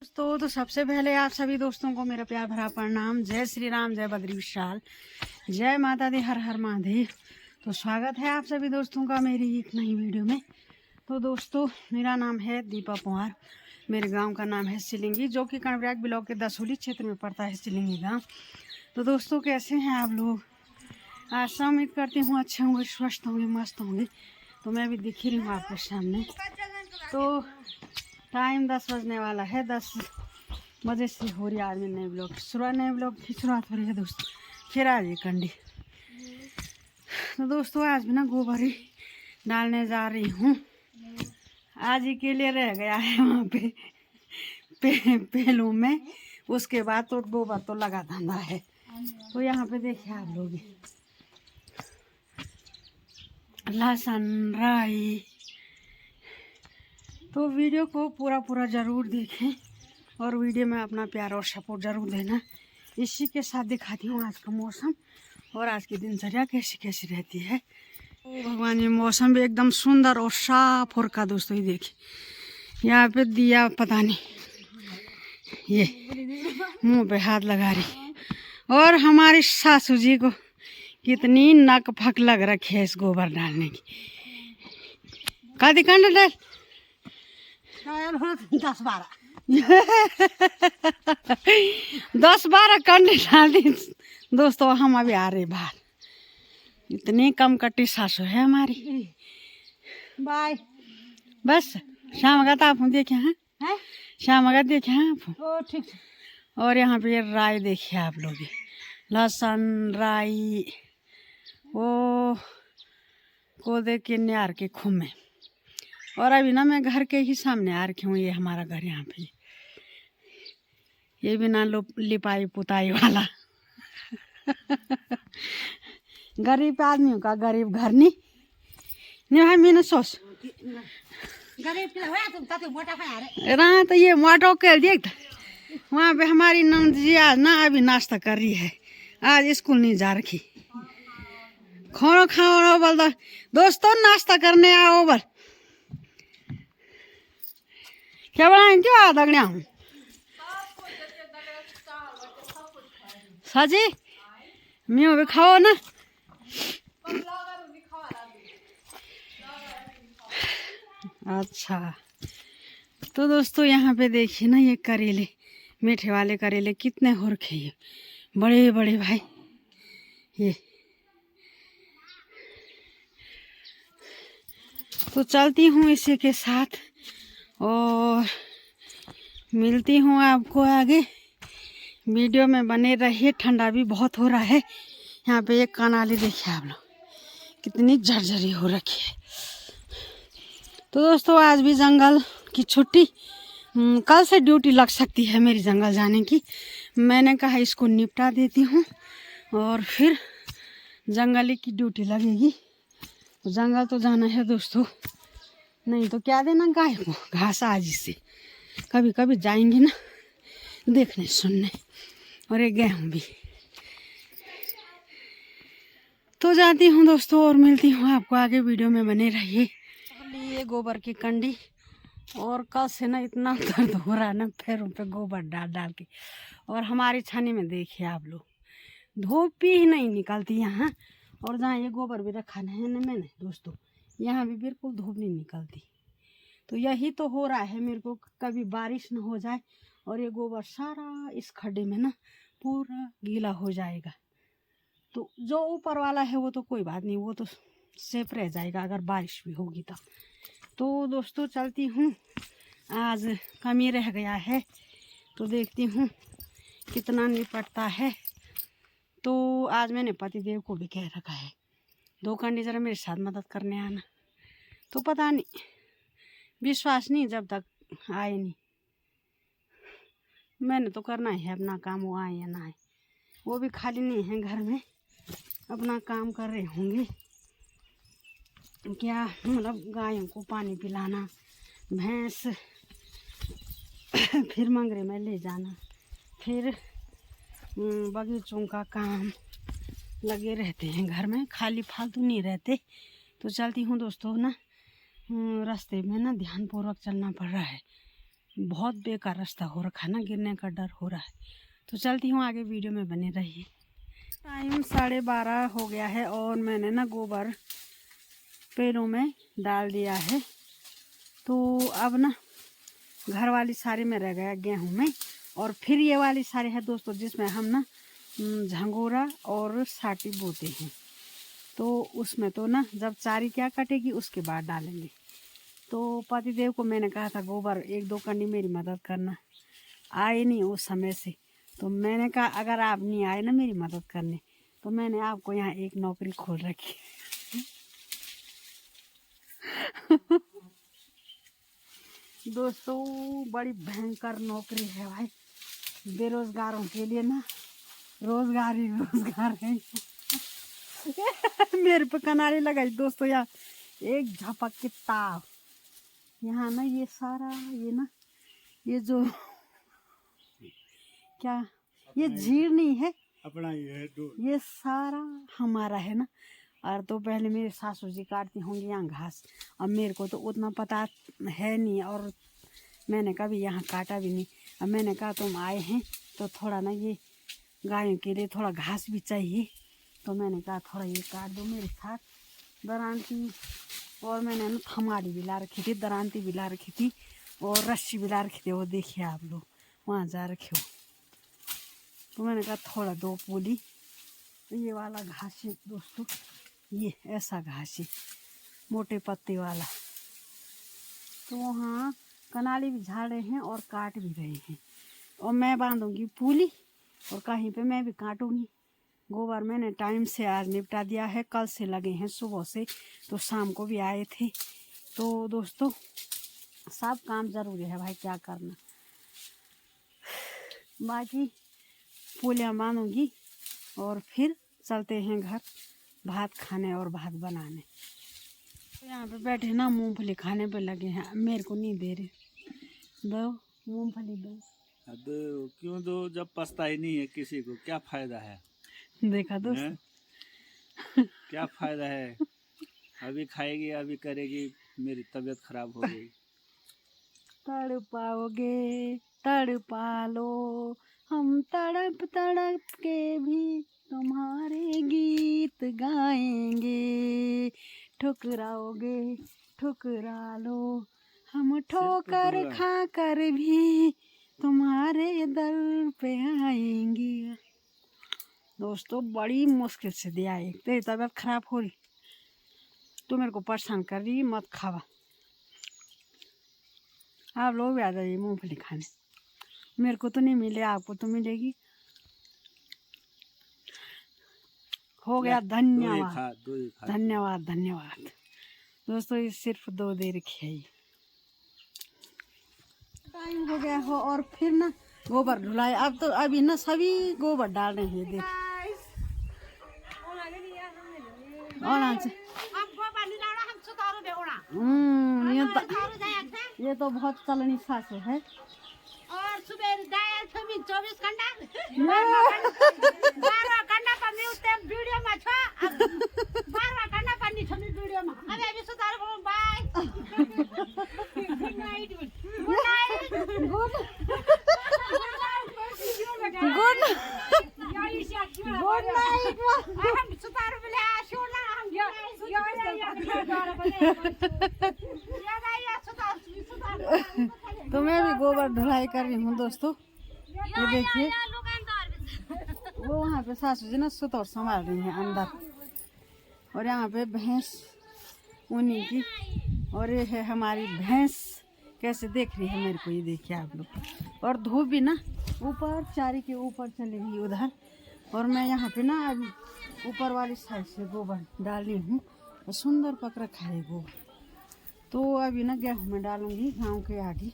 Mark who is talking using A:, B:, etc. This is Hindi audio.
A: तो सबसे पहले आप सभी दोस्तों को मेरा प्यार भरा प्रणाम। जय श्री राम, जय बद्री विशाल, जय माता दी, हर हर महादेव। तो स्वागत है आप सभी दोस्तों का मेरी एक नई वीडियो में। तो दोस्तों, मेरा नाम है दीपा पवार, मेरे गांव का नाम है सिलिंगी, जो कि कर्णप्रयाग ब्लॉक के दसोली क्षेत्र में पड़ता है सिलिंगी गांव। तो दोस्तों, कैसे हैं आप लोग? आशा उम्मीद करती हूँ अच्छे होंगे, स्वस्थ होंगे, मस्त होंगे। तो मैं भी दिख रही हूँ आपके सामने। तो टाइम 10 बजने वाला है, 10 बजे से हो रही है आज नए ब्लॉग की शुरुआत। नए ब्लॉग की शुरुआत हो रही है दोस्तों, फिर आज ये कंडी। तो दोस्तों, आज भी ना गोबर ही डालने जा रही हूँ। आज ही के लिए रह गया है वहाँ पे पहलू में, उसके बाद तो गोबर तो लगा धंधा है। तो यहाँ पे देखिए आप लोग, लहसुन, राई। तो वीडियो को पूरा ज़रूर देखें और वीडियो में अपना प्यार और सपोर्ट ज़रूर देना। इसी के साथ दिखाती हूँ आज का मौसम और आज की दिनचर्या कैसी कैसी रहती है। तो भगवान जी, मौसम भी एकदम सुंदर और साफ और का दोस्तों, ये देखिए यहाँ पे दिया, पता नहीं ये मुंह पे हाथ लगा रही। और हमारी सासू जी को कितनी नक फक लग रखी है इस गोबर डालने की। कादी कंड डाल 10-12 कंडे डाल दी दोस्तों। हम अभी आ रहे बाहर, इतनी कम कट्टी सासू है हमारी। बाय। बस शाम का आप देखे हैं, शाम का देखे हैं आप। ठीक। और यहाँ पे राई देखिए आप लोग, लहसुन, राई, वो कोदे के न्यार के खुम्मे। और अभी ना मैं घर के ही सामने आ रखी हूँ, ये हमारा घर यहाँ पे, ये भी ना लिपाई पुताई वाला गरीब आदमियों का गरीब घर नहीं है। मैंने सोच रहा तो ये मोटो कर दिया। वहाँ पे हमारी नंद जी आज ना अभी नाश्ता कर रही है, आज स्कूल नहीं जा रखी। खाना खाओ बोल दो दोस्तों, नाश्ता करने आओ बल। क्या बनाए, क्यों आ दगड़िया हूँ साजी, मैं भी खाओ ना। अच्छा, तो दोस्तों यहाँ पे देखिए ना, ये करेले, मीठे वाले करेले कितने हो रखे हैं, बड़े बड़े भाई। ये तो चलती हूँ इसी के साथ और मिलती हूँ आपको आगे। वीडियो में बने रहिए। ठंडा भी बहुत हो रहा है। यहाँ पे एक कनाली देखिए आप लोग, कितनी झरझरी हो रखी है। तो दोस्तों, आज भी जंगल की छुट्टी, कल से ड्यूटी लग सकती है मेरी जंगल जाने की। मैंने कहा इसको निपटा देती हूँ और फिर जंगली की ड्यूटी लगेगी। तो जंगल तो जाना है दोस्तों, नहीं तो क्या देना गाय को घास। आज से कभी कभी जाएंगे ना देखने सुनने, और एक गेहूँ भी। तो जाती हूँ दोस्तों और मिलती हूँ आपको आगे, वीडियो में बने रहिए। ये गोबर की कंडी, और कल से ना इतना दर्द हो रहा है ना पैरों पे गोबर डाल डाल के। और हमारी छानी में देखिए आप लोग, धूप ही नहीं निकलती यहाँ। और जहाँ ये गोबर भी रखा है ना मैंने दोस्तों, यहाँ भी बिल्कुल धूप नहीं निकलती। तो यही तो हो रहा है मेरे को, कभी बारिश न हो जाए और ये गोबर सारा इस खड्डे में ना पूरा गीला हो जाएगा। तो जो ऊपर वाला है वो तो कोई बात नहीं, वो तो सेफ रह जाएगा अगर बारिश भी होगी तब। तो दोस्तों, चलती हूँ, आज कमी रह गया है तो देखती हूँ कितना निपटता है। तो आज मैंने पतिदेव को भी कह रखा है 2 कंडी जरा मेरे साथ मदद करने आना। तो पता नहीं, विश्वास नहीं जब तक आए नहीं। मैंने तो करना है अपना काम, वो आए या ना आए। वो भी खाली नहीं है घर में, अपना काम कर रहे होंगे। क्या मतलब, गायों को पानी पिलाना, भैंस फिर मंगरे में ले जाना, फिर बगीचों का काम, लगे रहते हैं घर में, खाली फालतू नहीं रहते। तो चलती हूँ दोस्तों ना, रास्ते में ना ध्यानपूर्वक चलना पड़ रहा है बहुत बेकार रास्ता हो रखा है ना, गिरने का डर हो रहा है। तो चलती हूँ आगे, वीडियो में बने रहिए। टाइम 12:30 हो गया है और मैंने ना गोबर पेड़ों में डाल दिया है। तो अब ना घर वाली सारी में रह गया गेहूँ में, और फिर ये वाली सारी है दोस्तों जिसमें हम ना झंगोरा और साटी बोते हैं। तो उसमें तो ना जब चारी क्या कटेगी उसके बाद डालेंगे। तो पतिदेव को मैंने कहा था गोबर 1-2 कंडी मेरी मदद करना, आए नहीं उस समय से। तो मैंने कहा अगर आप नहीं आए ना मेरी मदद करने तो मैंने आपको यहाँ एक नौकरी खोल रखी। दोस्तों बड़ी भयंकर नौकरी है भाई, बेरोजगारों के लिए ना रोजगार ही रोजगार है। मेरे पे कनारी लगाई दोस्तों यार, एक झपक के ताव यहाँ ना, ये सारा ये ना ये जो क्या ये झील नहीं है अपना, ये सारा हमारा है ना। और तो पहले मेरे सासू जी काटती होंगी यहाँ घास, अब मेरे को तो उतना पता है नहीं और मैंने कभी यहाँ काटा भी नहीं। अब मैंने कहा तुम आए हैं तो थोड़ा ना ये गायों के लिए थोड़ा घास भी चाहिए, तो मैंने कहा थोड़ा ये काट दो मेरे साथ। दरांती और मैंने ना थमाड़ी भी ला रखी थी, दरांती भी ला रखी थी और रस्सी भी ला रखी थी, वो देखिए आप लोग वहाँ जा रखे हो। तो मैंने कहा थोड़ा 2 पूली ये वाला घास है दोस्तों, ये ऐसा घास है मोटे पत्ते वाला। तो वहाँ कनाली भी झाड़ रहे हैं और काट भी रहे हैं, और मैं बांधूंगी पूली और कहीं पे मैं भी काटूंगी। गोबर मैंने टाइम से आज निपटा दिया है, कल से लगे हैं सुबह से, तो शाम को भी आए थे। तो दोस्तों सब काम ज़रूरी है भाई, क्या करना। बाकी पूलियाँ बांधूंगी और फिर चलते हैं घर भात खाने और भात बनाने। तो यहाँ पे बैठे ना मूंगफली खाने पे लगे हैं, मेरे को नहीं दे रहे, दो मूंगफली दो।
B: अब क्यों दो, जब पछता ही नहीं है किसी को, क्या फायदा है।
A: देखा दोस्त
B: क्या फायदा है, अभी खाएगी अभी करेगी, मेरी तबीयत खराब हो गई।
A: तड़पाओगे तड़पा लो, हम तड़प तड़प के भी तुम्हारे गीत गाएंगे। ठुकराओगे ठुकरा लो, हम ठोकर खा कर भी तुम्हारे दर पे आएंगे। दोस्तों बड़ी मुश्किल से दिया, एक तेरी तबीयत खराब हो रही तो मेरे को परेशान कर रही, मत खावा। आप लोग भी आ जाइए मूंगफली खाने, मेरे को तो नहीं मिले, आपको तो मिलेगी। हो गया, धन्यवाद धन्यवाद धन्यवाद। दोस्तों ये सिर्फ 2 दे रखी है। टाइम हो गया हो और फिर ना गोबर धुलाए, अब तो अभी ना सभी गोबर डाल रहे हैं। देख ये तो बहुत चलनी सासू है।
C: और सुबह 24 घंटा 12 घंटा पर मिलते वीडियो में छ 12 घंटा पर नहीं छ वीडियो में। अबे सुतार बोल bye, good night good night good night. हम सुतार बोले सोना हम
A: तो मैं भी गोबर धुलाई कर रही हूँ दोस्तों। ये देखिए वो वहाँ पे सासू जी ना सुतौर संभाल रही हैं अंदर, और यहाँ पे भैंस उन्हीं की, और ये है हमारी भैंस कैसे देख रही है मेरे को, ये देखिए आप लोग। और धूप भी ना ऊपर चारी के ऊपर चली गई उधर, और मैं यहाँ पे ना अभी ऊपर वाली साइड से गोबर डाल रही हूँ और सुंदर पक रखा है गोबर। तो अभी ना गेहूँ में डालूंगी गाँव के आगे।